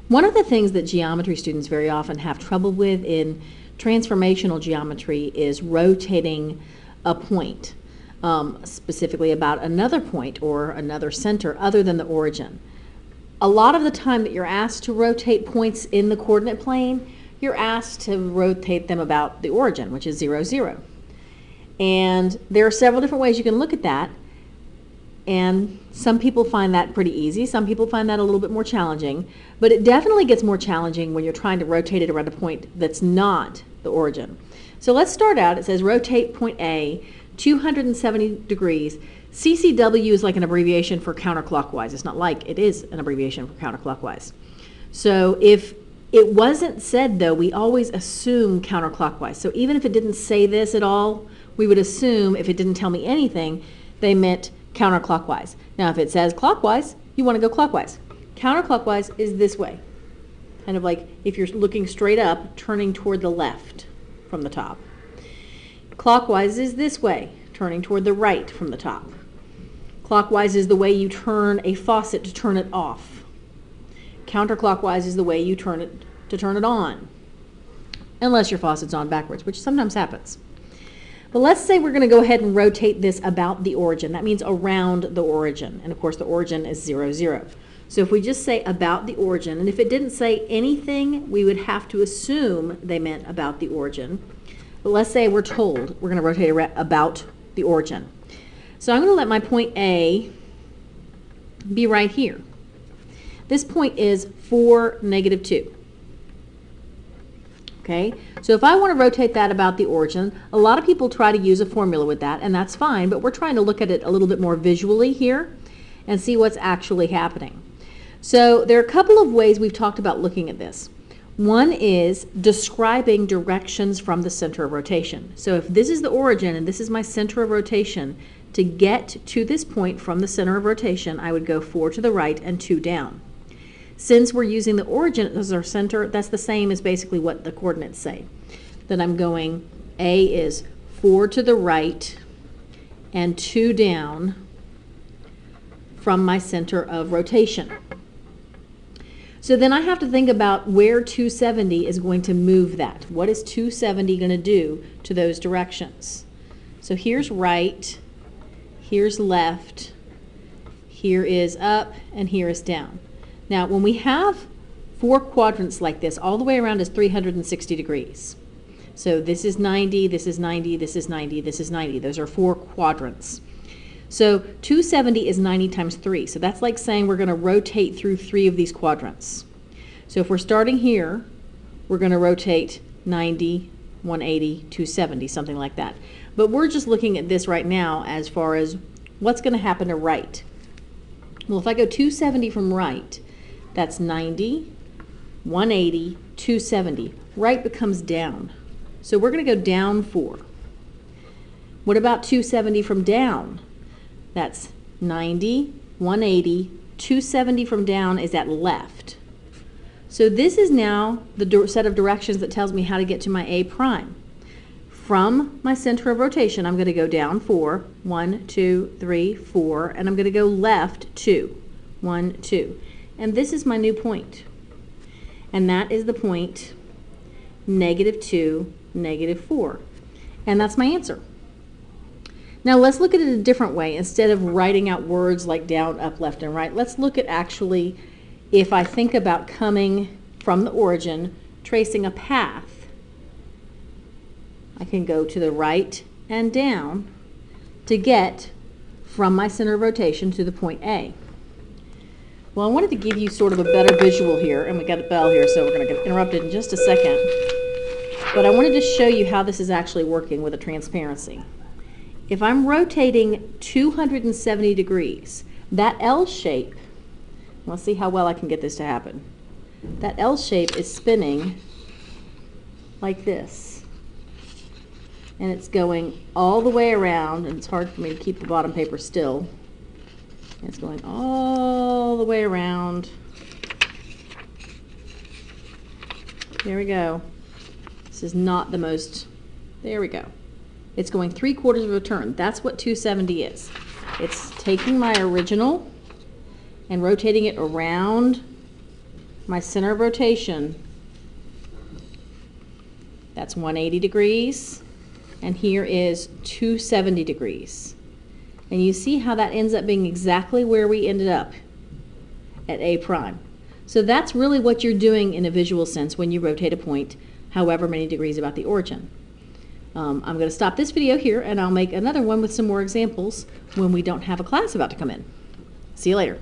One of the things that geometry students very often have trouble with in transformational geometry is rotating a point, specifically about another point or another center other than the origin. A lot of the time that you're asked to rotate points in the coordinate plane, you're asked to rotate them about the origin, which is 0, 0. And there are several different ways you can look at that. And some people find that pretty easy. Some people find that a little bit more challenging. But it definitely gets more challenging when you're trying to rotate it around a point that's not the origin. So let's start out. It says rotate point A 270 degrees. CCW is like an abbreviation for counterclockwise. It's not like, it is an abbreviation for counterclockwise. So if it wasn't said, though, we always assume counterclockwise. So even if it didn't say this at all, we would assume, if it didn't tell me anything, they meant counterclockwise. Now, if it says clockwise, you want to go clockwise. Counterclockwise is this way. Kind of like if you're looking straight up, turning toward the left from the top. Clockwise is this way, turning toward the right from the top. Clockwise is the way you turn a faucet to turn it off. Counterclockwise is the way you turn it to turn it on. Unless your faucet's on backwards, which sometimes happens. But let's say we're going to go ahead and rotate this about the origin. That means around the origin. And of course the origin is 0, 0. So if we just say about the origin, and if it didn't say anything, we would have to assume they meant about the origin. But let's say we're told we're going to rotate about the origin. So I'm going to let my point A be right here. This point is 4, -2. Okay, so if I want to rotate that about the origin, a lot of people try to use a formula with that, and that's fine, but we're trying to look at it a little bit more visually here and see what's actually happening. So there are a couple of ways we've talked about looking at this. One is describing directions from the center of rotation. So if this is the origin and this is my center of rotation, to get to this point from the center of rotation, I would go 4 to the right and 2 down. Since we're using the origin as our center, that's the same as basically what the coordinates say. That I'm going, A is 4 to the right and 2 down from my center of rotation. So then I have to think about where 270 is going to move that. What is 270 going to do to those directions? So here's right, here's left, here is up, and here is down. Now, when we have 4 quadrants like this, all the way around is 360 degrees. So this is 90, this is 90, this is 90, this is 90. Those are 4 quadrants. So 270 is 90 times 3. So that's like saying we're going to rotate through 3 of these quadrants. So if we're starting here, we're going to rotate 90, 180, 270, something like that. But we're just looking at this right now as far as what's going to happen to right. Well, if I go 270 from right, that's 90, 180, 270. Right becomes down. So we're going to go down 4. What about 270 from down? That's 90, 180, 270 from down is at left. So this is now the set of directions that tells me how to get to my A prime. From my center of rotation, I'm going to go down 4, 1, 2, 3, 4, and I'm going to go left 2, 1, 2. And this is my new point. And that is the point -2, -4. And that's my answer. Now let's look at it a different way. Instead of writing out words like down, up, left, and right, let's look at actually, if I think about coming from the origin, tracing a path, I can go to the right and down to get from my center of rotation to the point A. Well, I wanted to give you sort of a better visual here, and we got a bell here, so we're going to get interrupted in just a second. But I wanted to show you how this is actually working with a transparency. If I'm rotating 270 degrees, that L shape, let's see how well I can get this to happen. That L shape is spinning like this. And it's going all the way around, and it's hard for me to keep the bottom paper still. It's going all the way around. There we go. This is not the most, there we go. It's going 3/4 of a turn. That's what 270 is. It's taking my original and rotating it around my center of rotation, that's 180 degrees, and here is 270 degrees. And you see how that ends up being exactly where we ended up at A prime. So that's really what you're doing in a visual sense when you rotate a point however many degrees about the origin. I'm going to stop this video here, and I'll make another one with some more examples when we don't have a class about to come in. See you later.